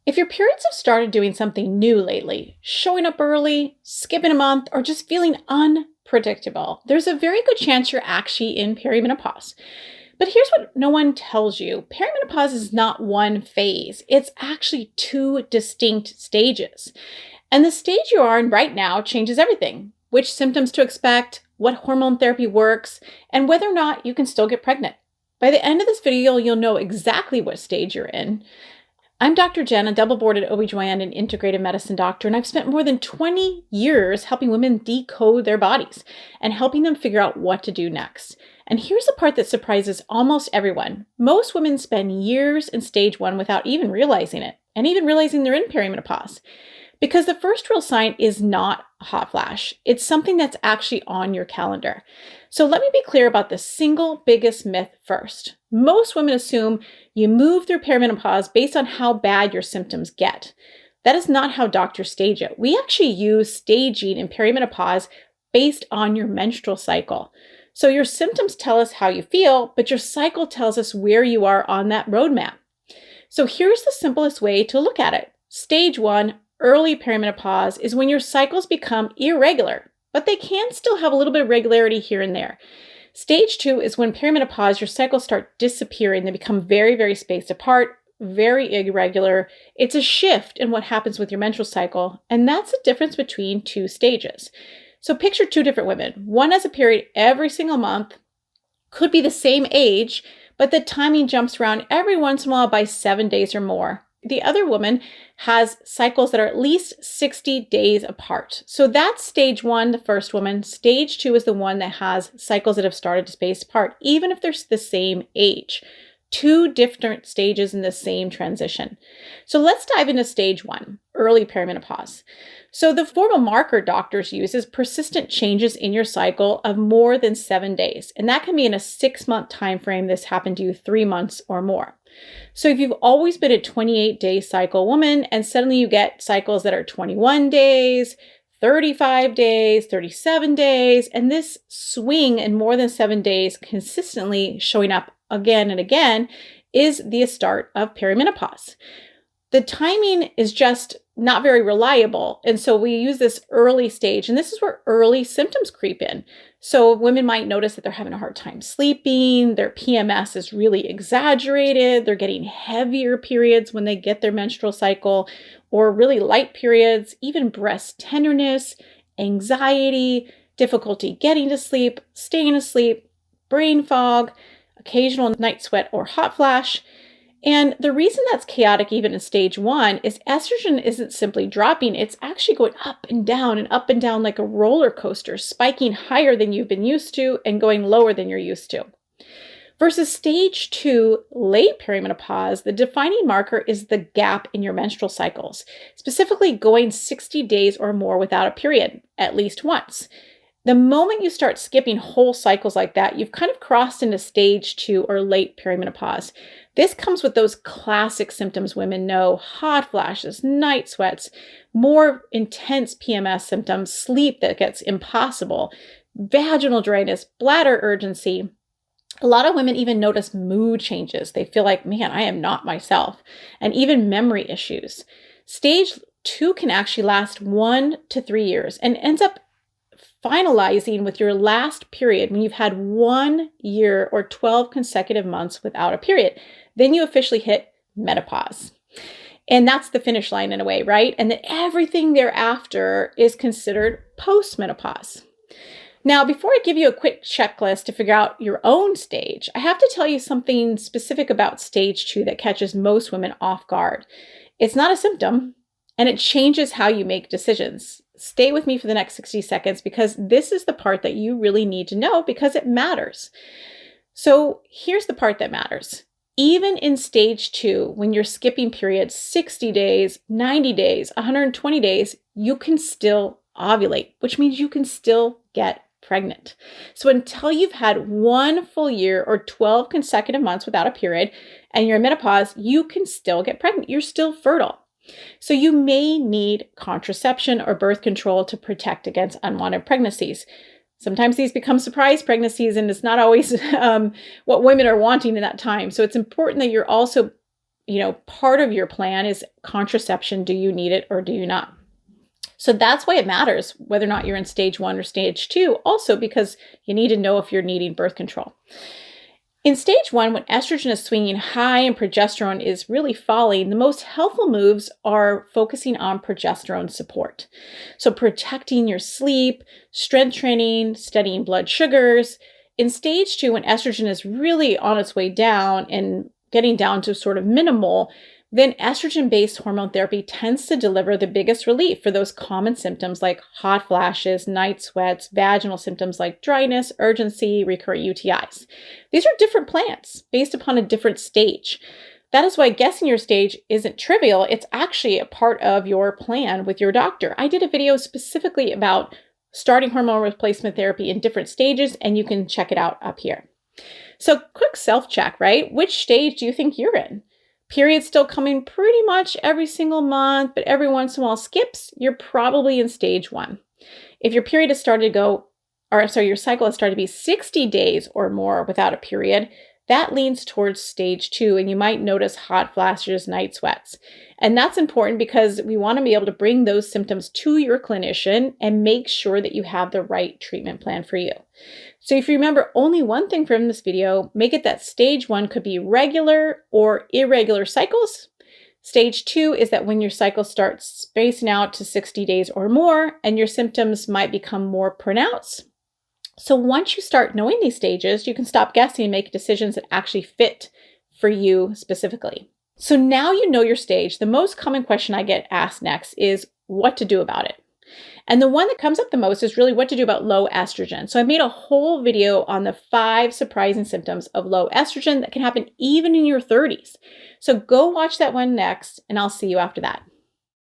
If your periods have started doing something new lately, showing up early, skipping a month, or just feeling unpredictable, there's a very good chance you're actually in perimenopause. But here's what no one tells you. Perimenopause is not one phase. It's actually two distinct stages. And the stage you are in right now changes everything. Which symptoms to expect, what hormone therapy works, and whether or not you can still get pregnant. By the end of this video, you'll know exactly what stage you're in. I'm Dr. Jen, a double-boarded OB/GYN and integrative medicine doctor, and I've spent more than 20 years helping women decode their bodies and helping them figure out what to do next. And here's the part that surprises almost everyone. Most women spend years in stage one without even realizing it, and even realizing they're in perimenopause. Because the first real sign is not a hot flash. It's something that's actually on your calendar. So let me be clear about the single biggest myth first. Most women assume you move through perimenopause based on how bad your symptoms get. That is not how doctors stage it. We actually use staging in perimenopause based on your menstrual cycle. So your symptoms tell us how you feel, but your cycle tells us where you are on that roadmap. So here's the simplest way to look at it. Stage one, early perimenopause, is when your cycles become irregular, but they can still have a little bit of regularity here and there. Stage two is when perimenopause, your cycles start disappearing. They become very, very spaced apart, very irregular. It's a shift in what happens with your menstrual cycle, and that's the difference between two stages. So picture two different women. One has a period every single month, could be the same age, but the timing jumps around every once in a while by 7 days or more. The other woman has cycles that are at least 60 days apart. So that's stage one, the first woman. Stage two is the one that has cycles that have started to space apart, even if they're the same age. Two different stages in the same transition. So let's dive into stage one, early perimenopause. So the formal marker doctors use is persistent changes in your cycle of more than 7 days. And that can be in a 6-month time frame. This happened to you 3 months or more. So if you've always been a 28-day cycle woman and suddenly you get cycles that are 21 days, 35 days, 37 days, and this swing in more than 7 days consistently showing up again and again is the start of perimenopause. The timing is just not very reliable. And so we use this early stage, and this is where early symptoms creep in. So women might notice that they're having a hard time sleeping, their PMS is really exaggerated, they're getting heavier periods when they get their menstrual cycle, or really light periods, even breast tenderness, anxiety, difficulty getting to sleep, staying asleep, brain fog, occasional night sweat or hot flash. And the reason that's chaotic even in stage one is estrogen isn't simply dropping, it's actually going up and down like a roller coaster, spiking higher than you've been used to and going lower than you're used to. Versus stage two, late perimenopause, the defining marker is the gap in your menstrual cycles, specifically going 60 days or more without a period, at least once. The moment you start skipping whole cycles like that, you've kind of crossed into stage two or late perimenopause. This comes with those classic symptoms women know: hot flashes, night sweats, more intense PMS symptoms, sleep that gets impossible, vaginal dryness, bladder urgency. A lot of women even notice mood changes. They feel like, man, I am not myself, and even memory issues. Stage two can actually last 1 to 3 years and ends up finalizing with your last period when you've had 1 year or 12 consecutive months without a period. Then you officially hit menopause. And that's the finish line in a way, right? And then everything thereafter is considered post-menopause. Now, before I give you a quick checklist to figure out your own stage, I have to tell you something specific about stage two that catches most women off guard. It's not a symptom, and it changes how you make decisions. Stay with me for the next 60 seconds because this is the part that you really need to know because it matters. So here's the part that matters. Even in stage two, when you're skipping periods 60 days, 90 days, 120 days, you can still ovulate, which means you can still get pregnant. So until you've had 1 full year or 12 consecutive months without a period and you're in menopause, you can still get pregnant. You're still fertile. So you may need contraception or birth control to protect against unwanted pregnancies. Sometimes these become surprise pregnancies, and it's not always what women are wanting in that time. So it's important that you're also part of your plan is contraception. Do you need it or do you not? So that's why it matters whether or not you're in stage 1 or stage 2, also because you need to know if you're needing birth control. In stage 1, when estrogen is swinging high and progesterone is really falling, the most helpful moves are focusing on progesterone support. So protecting your sleep, strength training, studying blood sugars. In stage 2, when estrogen is really on its way down and getting down to sort of minimal, then estrogen-based hormone therapy tends to deliver the biggest relief for those common symptoms like hot flashes, night sweats, vaginal symptoms like dryness, urgency, recurrent UTIs. These are different plans based upon a different stage. That is why guessing your stage isn't trivial. It's actually a part of your plan with your doctor. I did a video specifically about starting hormone replacement therapy in different stages, and you can check it out up here. So quick self-check, right? Which stage do you think you're in? Period's still coming pretty much every single month, but every once in a while skips, you're probably in stage 1. If your period has started to go, your cycle has started to be 60 days or more without a period, that leans towards stage 2, and you might notice hot flashes, night sweats. And that's important because we want to be able to bring those symptoms to your clinician and make sure that you have the right treatment plan for you. So if you remember only one thing from this video, make it that stage 1 could be regular or irregular cycles. Stage 2 is that when your cycle starts spacing out to 60 days or more and your symptoms might become more pronounced. So once you start knowing these stages, you can stop guessing and make decisions that actually fit for you specifically. So now you know your stage. The most common question I get asked next is what to do about it. And the one that comes up the most is really what to do about low estrogen. So I made a whole video on the 5 surprising symptoms of low estrogen that can happen even in your 30s. So go watch that one next, and I'll see you after that.